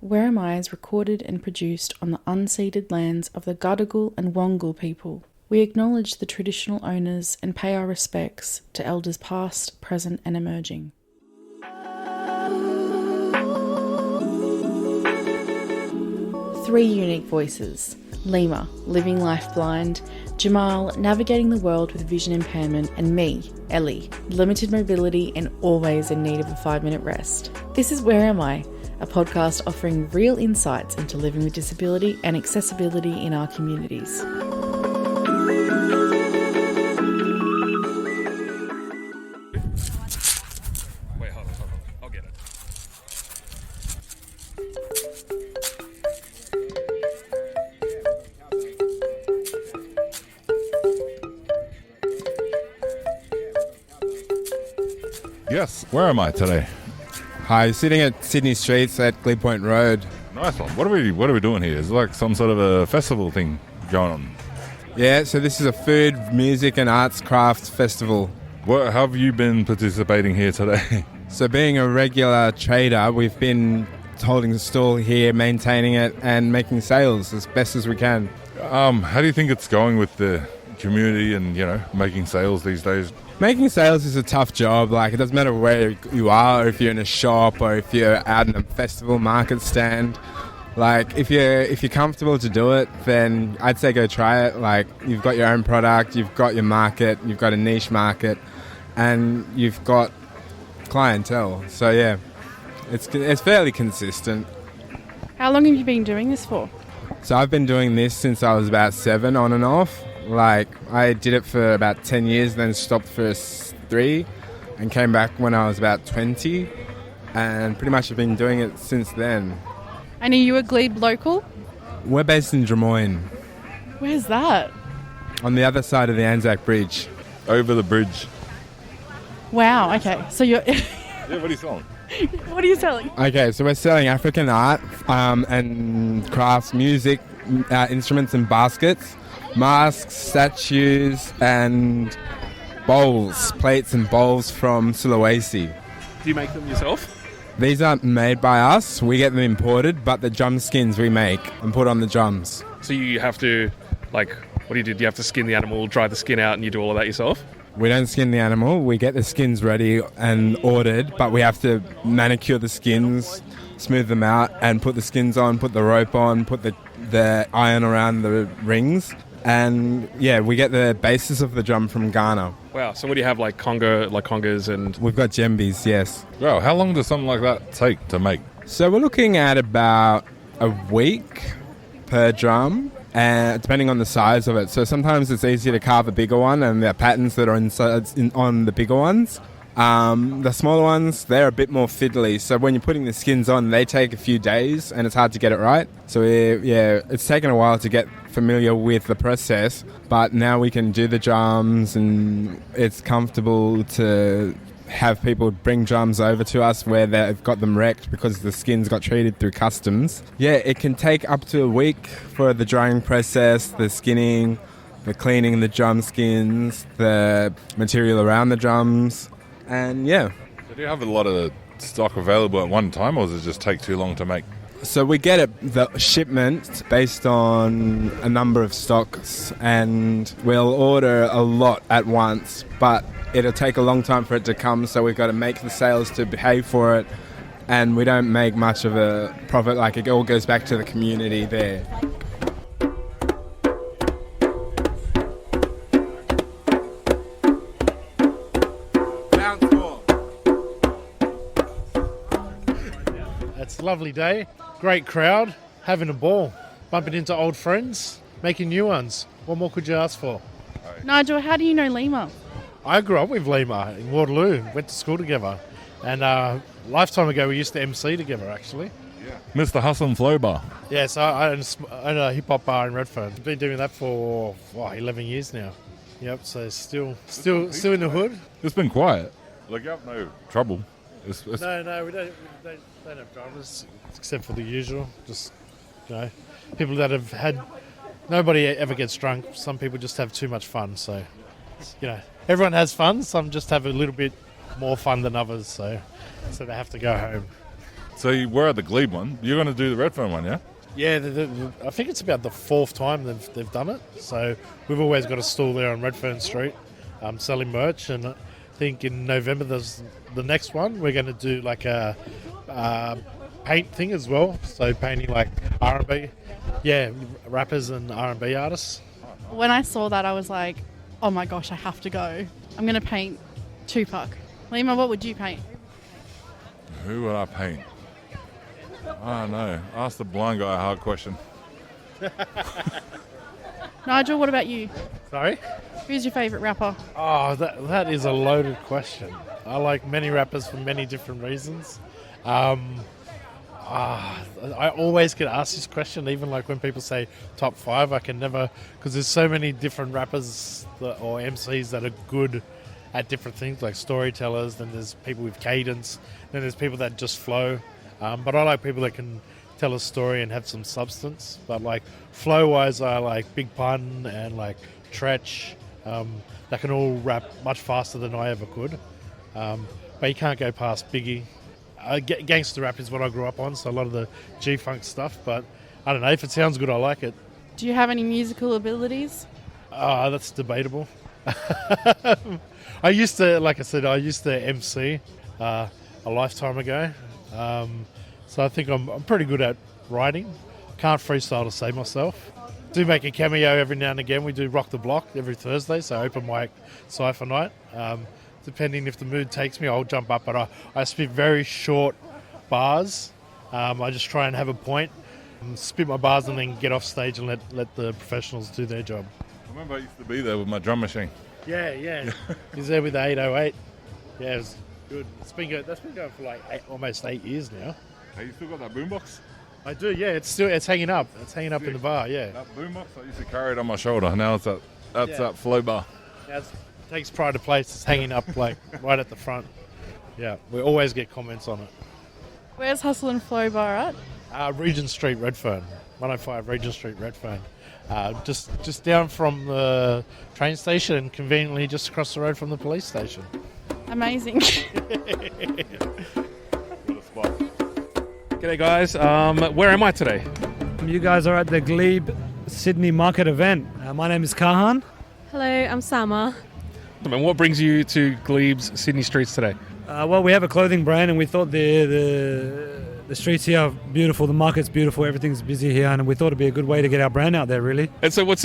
Where Am I is recorded and produced on the unceded lands of the Gadigal and Wongal people. We acknowledge the traditional owners and pay our respects to elders past, present and emerging. Three unique voices: Lima, living life blind; Jamal, navigating the world with vision impairment; and me, Ellie, limited mobility and always in need of a 5-minute rest. This is Where Am I? A podcast offering real insights into living with disability and accessibility in our communities. Wait, hold on. I'll get it. Yes, where am I today? Hi, sitting at Sydney Streets at Glebe Point Road. Nice one. What are we doing here? Is it like some sort of a festival thing going on? Yeah, so this is a food, music and arts crafts festival. How have you been participating here today? So being a regular trader, we've been holding the stall here, maintaining it and making sales as best as we can. How do you think it's going with the community and, making sales these days? Making sales is a tough job. Like, it doesn't matter where you are, or if you're in a shop or if you're out in a festival market stand. Like, if you're comfortable to do it, then I'd say go try it. Like, you've got your own product, you've got your market, you've got a niche market, and you've got clientele. So yeah, it's fairly consistent. How long have you been doing this for? So I've been doing this since I was about 7, on and off. Like, I did it for about 10 years, then stopped for 3 and came back when I was about 20, and pretty much have been doing it since then. And are you a Glebe local? We're based in Drummoyne, Where's that? on the other side of the Anzac Bridge. Over the bridge. Wow, okay. So you're... Yeah, what are you selling? What are you selling? Okay, so we're selling African art and crafts, music, instruments and baskets, masks, statues and bowls, plates and bowls from Sulawesi. Do you make them yourself? These aren't made by us, we get them imported, but the drum skins we make and put on the drums. So you have to, what do you do? Do you have to skin the animal, dry the skin out, and you do all of that yourself? We don't skin the animal, we get the skins ready and ordered, but we have to manicure the skins, smooth them out and put the skins on, put the rope on, put the iron around the rings. And yeah, we get the basis of the drum from Ghana. Wow. So what do you have, congas and... We've got djembes, yes. Wow, how long does something like that take to make? So we're looking at about a week per drum, and depending on the size of it. So sometimes it's easier to carve a bigger one, and there are patterns that are on the bigger ones. The smaller ones, they're a bit more fiddly. So when you're putting the skins on, they take a few days, and it's hard to get it right. So it's taken a while to get familiar with the process, but now we can do the drums, and it's comfortable to have people bring drums over to us where they've got them wrecked because the skins got treated through customs. Yeah, it can take up to a week for the drying process, the skinning, the cleaning the drum skins, the material around the drums, and yeah. So do you have a lot of stock available at one time, or does it just take too long to make? So we get the shipment based on a number of stocks, and we'll order a lot at once, but it'll take a long time for it to come, so we've got to make the sales to pay for it, and we don't make much of a profit. Like, it all goes back to the community there. It's a lovely day, great crowd, having a ball, bumping into old friends, making new ones. What more could you ask for? Nigel, how do you know Lima? I grew up with Lima in Waterloo, went to school together, and a lifetime ago we used to MC together, actually. Mr. Hassan Flow Bar. Yeah, so I own a hip-hop bar in Redfern. I've been doing that for 11 years now. Yep, so still in the hood. It's been quiet. Like, you have no trouble. No, we don't have dramas, except for the usual. Just, people that have had... Nobody ever gets drunk. Some people just have too much fun, so, everyone has fun. Some just have a little bit more fun than others, so they have to go home. So we're at the Glebe one. You're going to do the Redfern one, yeah? Yeah, I think it's about the 4th time they've done it. So we've always got a stall there on Redfern Street selling merch. And I think in November there's the next one. We're going to do like a paint thing as well. So painting like R&B. Yeah, rappers and R&B artists. When I saw that, I was like, oh my gosh, I have to go. I'm going to paint Tupac. Lima, what would you paint? Who would I paint? I don't know. Ask the blind guy a hard question. Nigel, what about you? Sorry? Who's your favourite rapper? Oh, that is a loaded question. I like many rappers for many different reasons. I always get asked this question, even like when people say top 5, I can never, because there's so many different rappers or MCs that are good at different things, like storytellers, then there's people with cadence, then there's people that just flow. But I like people that can tell a story and have some substance. But like flow-wise, I like Big Pun and like Tretch, that can all rap much faster than I ever could. But you can't go past Biggie. Gangster rap is what I grew up on, so a lot of the G-Funk stuff, but I don't know, if it sounds good, I like it. Do you have any musical abilities? That's debatable. I used to MC a lifetime ago, so I think I'm pretty good at writing. Can't freestyle to save myself. Do make a cameo every now and again. We do Rock the Block every Thursday, so open mic cypher night. Depending if the mood takes me, I'll jump up, but I spit very short bars. I just try and have a point, and spit my bars and then get off stage and let the professionals do their job. I remember I used to be there with my drum machine. Yeah. He's there with the 808. Yeah, it was good. That's been going for like almost 8 years now. Hey, you still got that boombox? I do, yeah. It's hanging up. It's hanging up in the bar, yeah. That boombox, I used to carry it on my shoulder. Now it's that flow bar. Yeah, it takes pride of place. It's hanging up like right at the front. Yeah, we always get comments on it. Where's Hustle and Flow Bar at? Regent Street, Redfern. 105 Regent Street, Redfern. Just down from the train station and conveniently just across the road from the police station. Amazing. G'day guys, where am I today? You guys are at the Glebe Sydney Market event. My name is Kahan. Hello, I'm Sama. And what brings you to Glebe's Sydney streets today? Well, we have a clothing brand and we thought the streets here are beautiful, the market's beautiful, everything's busy here, and we thought it'd be a good way to get our brand out there, really. And so what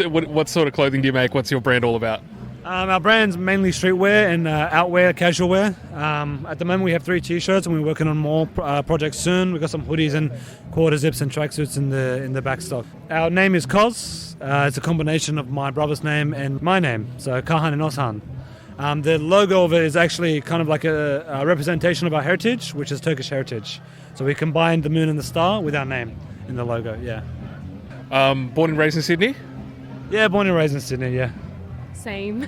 sort of clothing do you make? What's your brand all about? Our brand's mainly streetwear and outwear, casual wear. At the moment we have 3 t-shirts and we're working on more projects soon. We've got some hoodies and quarter zips and tracksuits in the back stock. Our name is Koz. It's a combination of my brother's name and my name, so Kahan and Oshan. The logo of it is actually kind of like a representation of our heritage, which is Turkish heritage. So we combined the moon and the star with our name in the logo, yeah. Born and raised in Sydney? Yeah, born and raised in Sydney, yeah. Same.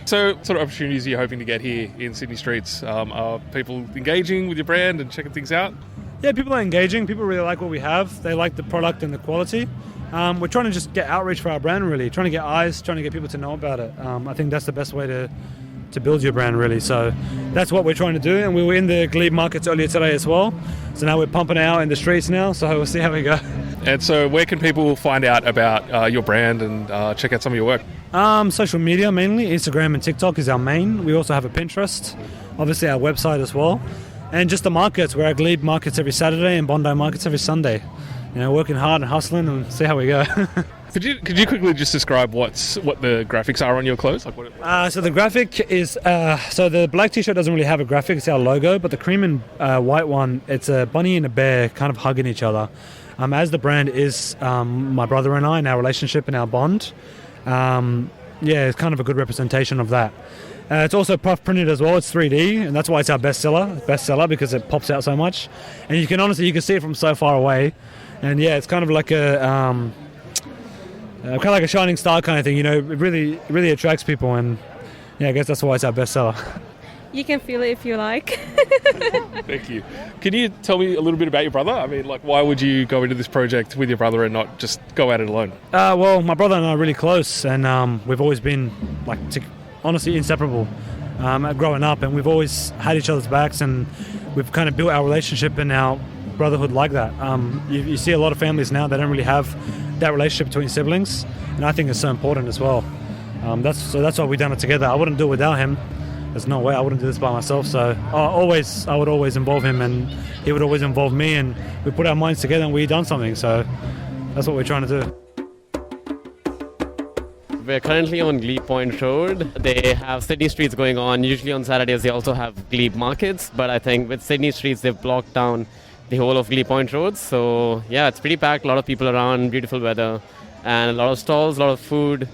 So what sort of opportunities are you hoping to get here in Sydney streets? Are people engaging with your brand and checking things out? Yeah, people are engaging. People really like what we have. They like the product and the quality. We're trying to just get outreach for our brand, really. Trying to get eyes, trying to get people to know about it. I think that's the best way to build your brand, really. So that's what we're trying to do. And we were in the Glebe markets earlier today as well. So now we're pumping it out in the streets now. So we'll see how we go. And so where can people find out about your brand and check out some of your work? Social media mainly. Instagram and TikTok is our main. We also have a Pinterest. Obviously our website as well. And just the markets. We're at Glebe markets every Saturday and Bondi markets every Sunday. You know, working hard and hustling and see how we go. Could you quickly just describe what the graphics are on your clothes? Like so the graphic is so the black t-shirt doesn't really have a graphic. It's our logo, but the cream and white one, it's a bunny and a bear kind of hugging each other. As the brand is my brother and I, and our relationship and our bond. It's kind of a good representation of that. It's also puff printed as well. It's 3D, and that's why it's our bestseller because it pops out so much. And you can see it from so far away. And yeah, it's kind of like a shining star kind of thing. You know, it really attracts people, and yeah, I guess that's why it's our bestseller. You can feel it if you like. Thank you. Can you tell me a little bit about your brother? I mean, like, why would you go into this project with your brother and not just go at it alone? Well, my brother and I are really close, and we've always been honestly inseparable growing up, and we've always had each other's backs, and we've kind of built our relationship and our brotherhood like that. You see a lot of families now that don't really have that relationship between siblings, and I think it's so important as well. That's why we've done it together. I wouldn't do it without him. There's no way I wouldn't do this by myself. So I would always involve him, and he would always involve me, and we put our minds together and we've done something. So that's what we're trying to do. We're currently on Glebe Point Road. They have Sydney streets going on. Usually on Saturdays they also have Glebe markets, but I think with Sydney streets they've blocked down the whole of Glebe Point Road. So yeah, it's pretty packed, a lot of people around, beautiful weather, and a lot of stalls, a lot of food.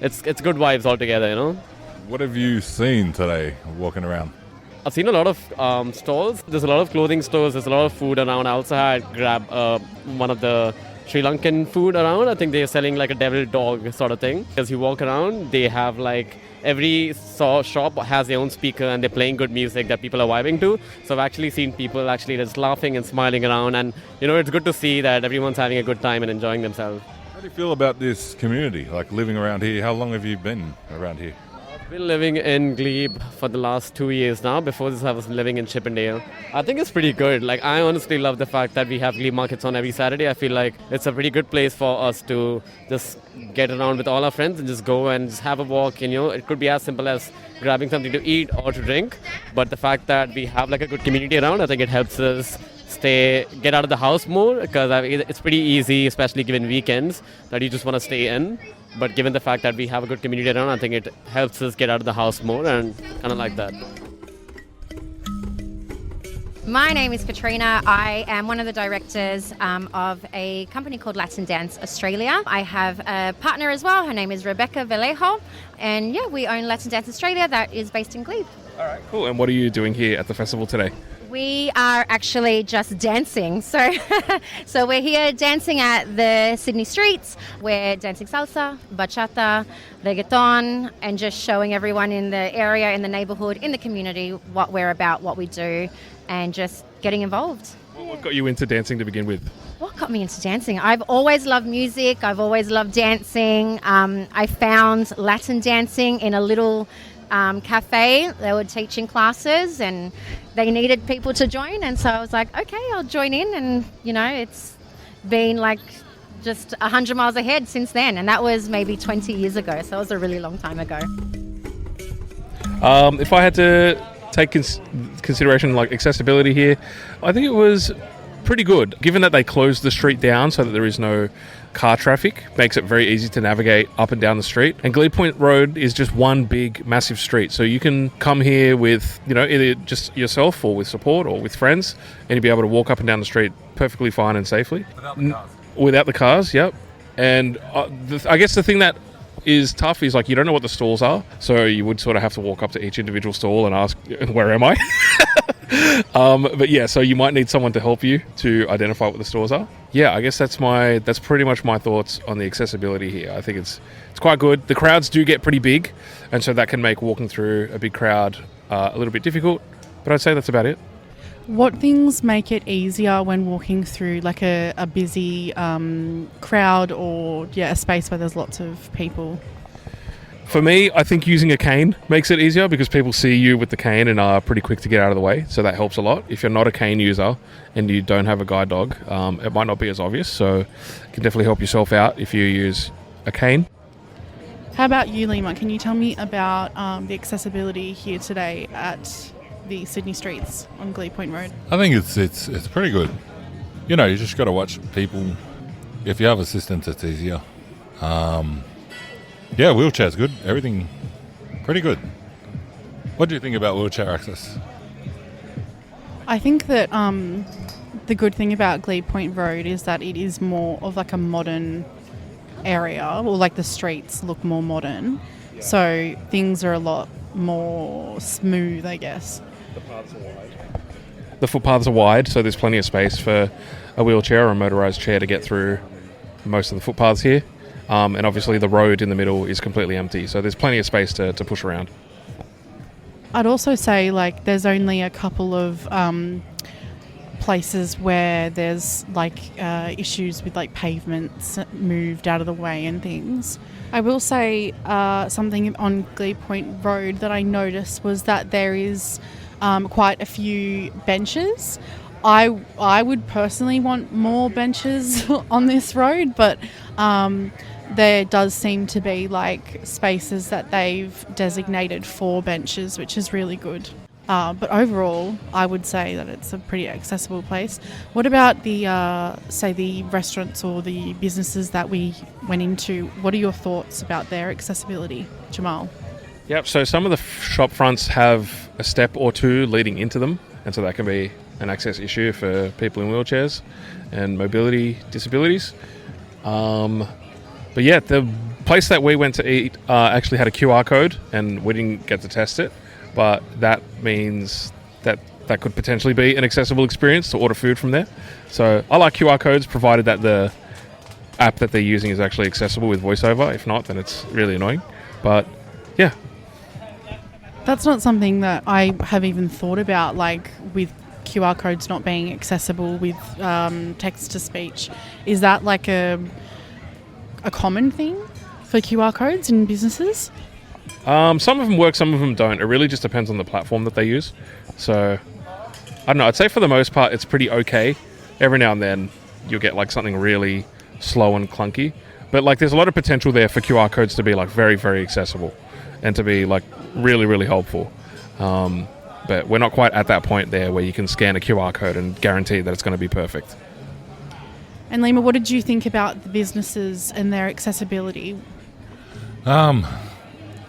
It's good vibes altogether, you know. What have you seen today walking around? I've seen a lot of stalls. There's a lot of clothing stores, there's a lot of food around. I also had grabbed one of the Sri Lankan food around. I think they're selling like a devil dog sort of thing. As you walk around, they have like every shop has their own speaker and they're playing good music that people are vibing to. So I've actually seen people actually just laughing and smiling around, and you know, it's good to see that everyone's having a good time and enjoying themselves. How do you feel about this community, like living around here? How long have you been around here? I've been living in Glebe for the last 2 years now. Before this, I was living in Chippendale. I think it's pretty good. Like, I honestly love the fact that we have Glebe markets on every Saturday. I feel like it's a pretty good place for us to just get around with all our friends and just go and just have a walk. And, you know, it could be as simple as grabbing something to eat or to drink. But the fact that we have like a good community around, I think it helps us get out of the house more, because it's pretty easy, especially given weekends, that you just want to stay in. But given the fact that we have a good community around, I think it helps us get out of the house more, and kind of like that. My name is Katrina. I am one of the directors of a company called Latin Dance Australia. I have a partner as well. Her name is Rebecca Vallejo. And yeah, we own Latin Dance Australia that is based in Glebe. All right, cool. And what are you doing here at the festival today? We are actually just dancing. So we're here dancing at the Sydney streets. We're dancing salsa, bachata, reggaeton, and just showing everyone in the area, in the neighbourhood, in the community what we're about, what we do, and just getting involved. What got you into dancing to begin with? What got me into dancing? I've always loved music. I've always loved dancing. I found Latin dancing in a little cafe. They were teaching classes and they needed people to join, and so I was like, okay, I'll join in. And you know, it's been like just 100 miles ahead since then, and that was maybe 20 years ago, so it was a really long time ago. If I had to take consideration like accessibility here, I think it was pretty good, given that they closed the street down so that there is no car traffic. Makes it very easy to navigate up and down the street. And Glebe Point Road is just one big massive street, so you can come here with, you know, either just yourself or with support or with friends, and you'll be able to walk up and down the street perfectly fine and safely without the cars. Yep. And I guess the thing that is tough is like you don't know what the stalls are, so you would sort of have to walk up to each individual stall and ask, where am I? But yeah, so you might need someone to help you to identify what the stores are. Yeah, I guess that's pretty much my thoughts on the accessibility here. I think it's quite good. The crowds do get pretty big, and so that can make walking through a big crowd a little bit difficult, but I'd say that's about it. What things make it easier when walking through like a busy crowd or a space where there's lots of people? For me, I think using a cane makes it easier because people see you with the cane and are pretty quick to get out of the way, so that helps a lot. If you're not a cane user and you don't have a guide dog, it might not be as obvious, so you can definitely help yourself out if you use a cane. How about you, Lima? Can you tell me about the accessibility here today at the Sydney streets on Glebe Point Road? I think it's pretty good. You know, you just got to watch people. If you have assistance, it's easier. Yeah, wheelchair's good. Everything pretty good. What do you think about wheelchair access? I think that the good thing about Glebe Point Road is that it is more of like a modern area, or like the streets look more modern. Yeah. So things are a lot more smooth, I guess. The paths are wide. The footpaths are wide, so there's plenty of space for a wheelchair or a motorised chair to get through most of the footpaths here. And obviously the road in the middle is completely empty, so there's plenty of space to push around. I'd also say like there's only a couple of places where there's like issues with like pavements moved out of the way and things. I will say something on Glebe Point Road that I noticed was that there is quite a few benches. I would personally want more benches on this road, but there does seem to be like spaces that they've designated for benches, which is really good. But overall, I would say that it's a pretty accessible place. What about the restaurants or the businesses that we went into? What are your thoughts about their accessibility, Jamal? Yep, so some of the shop fronts have a step or two leading into them, and so that can be an access issue for people in wheelchairs and mobility disabilities. But yeah, the place that we went to eat actually had a QR code, and we didn't get to test it, but that means that could potentially be an accessible experience to order food from there. So I like QR codes, provided that the app that they're using is actually accessible with VoiceOver. If not, then it's really annoying. But yeah. That's not something that I have even thought about, like with QR codes not being accessible with text to speech. Is that like a common thing for QR codes in businesses? Some of them work, some of them don't. It really just depends on the platform that they use. So I don't know, I'd say for the most part it's pretty okay. Every now and then you'll get like something really slow and clunky, but like there's a lot of potential there for QR codes to be like very, very accessible and to be like really, really helpful. But we're not quite at that point there where you can scan a QR code and guarantee that it's going to be perfect. And Lima, what did you think about the businesses and their accessibility?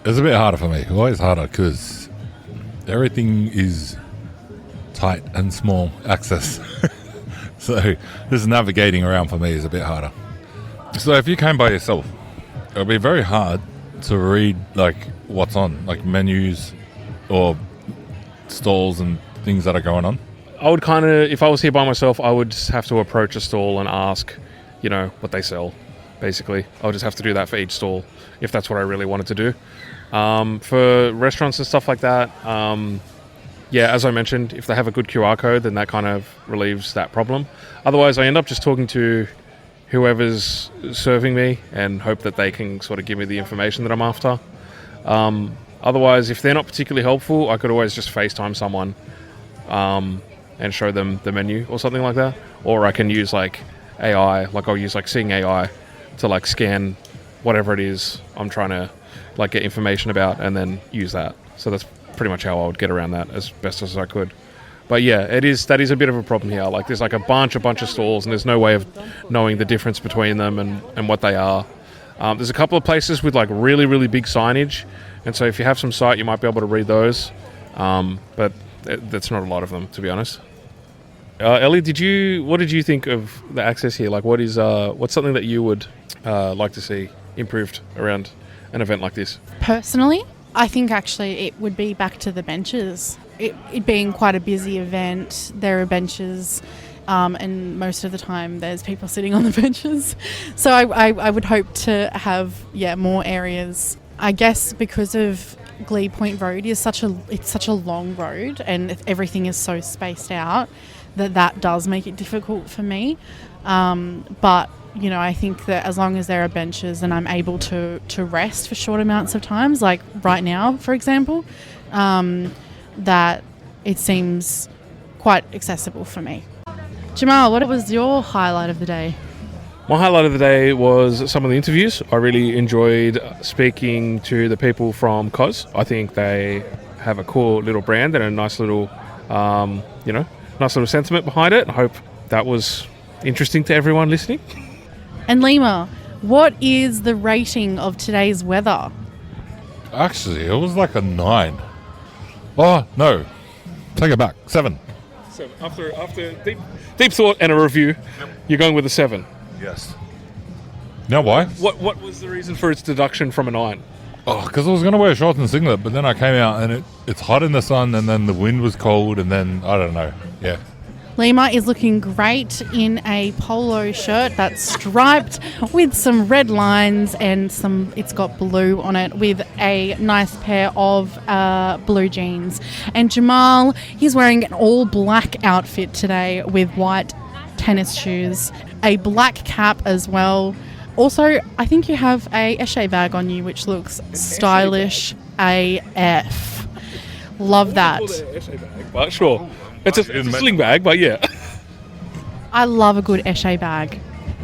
It's a bit harder for me. Always harder because everything is tight and small access. So just navigating around for me is a bit harder. So if you came by yourself, it would be very hard to read like what's on, like menus or stalls and things that are going on. I would kind of, if I was here by myself, I would just have to approach a stall and ask, what they sell, basically. I would just have to do that for each stall if that's what I really wanted to do. For restaurants and stuff like that, as I mentioned, if they have a good QR code, then that kind of relieves that problem. Otherwise, I end up just talking to whoever's serving me and hope that they can sort of give me the information that I'm after. Otherwise, if they're not particularly helpful, I could always just FaceTime someone and show them the menu or something like that. Or I can use like AI, like I'll use like Seeing AI to like scan whatever it is I'm trying to like get information about and then use that. So that's pretty much how I would get around that as best as I could. But yeah, that is a bit of a problem here. Like there's like a bunch of stalls and there's no way of knowing the difference between them and what they are. There's a couple of places with like really, really big signage. And so if you have some sight, you might be able to read those. But that's not a lot of them, to be honest. Ellie, what did you think of the access here? Like what's something that you would like to see improved around an event like this? Personally, I think actually it would be back to the benches. It being quite a busy event, there are benches, and most of the time there's people sitting on the benches. So I would hope to have more areas. I guess because of Glebe Point Road it's such a long road and everything is so spaced out that does make it difficult for me. But I think that as long as there are benches and I'm able to rest for short amounts of times, like right now, for example, that it seems quite accessible for me. Jamal, what was your highlight of the day? My highlight of the day was some of the interviews. I really enjoyed speaking to the people from COS. I think they have a cool little brand and a nice little, nice little sentiment behind it. I hope that was interesting to everyone listening. And Lima, what is the rating of today's weather? Actually, it was like a 9. Oh, no. Take it back. 7. So after deep thought and a review, you're going with a 7. Yes. Now why? What was the reason for its deduction from a 9? Oh, because I was going to wear shorts and singlet, but then I came out and it's hot in the sun and then the wind was cold and then, I don't know. Yeah. Lima is looking great in a polo shirt that's striped with some red lines and it's got blue on it with a nice pair of blue jeans. And Jamal, he's wearing an all black outfit today with white tennis shoes, a black cap as well. Also, I think you have a Esche bag on you, which looks stylish AF. Love that. But sure. It's a sling bag, but yeah. I love a good Eshe bag.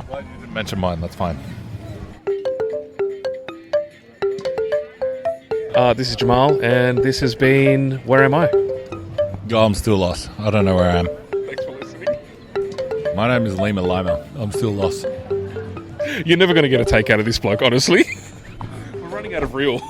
Why you didn't mention mine? That's fine. This is Jamal, and this has been Where Am I? Oh, I'm still lost. I don't know where I am. Thanks for listening. My name is Lima. I'm still lost. You're never going to get a take out of this bloke, honestly. We're running out of reel.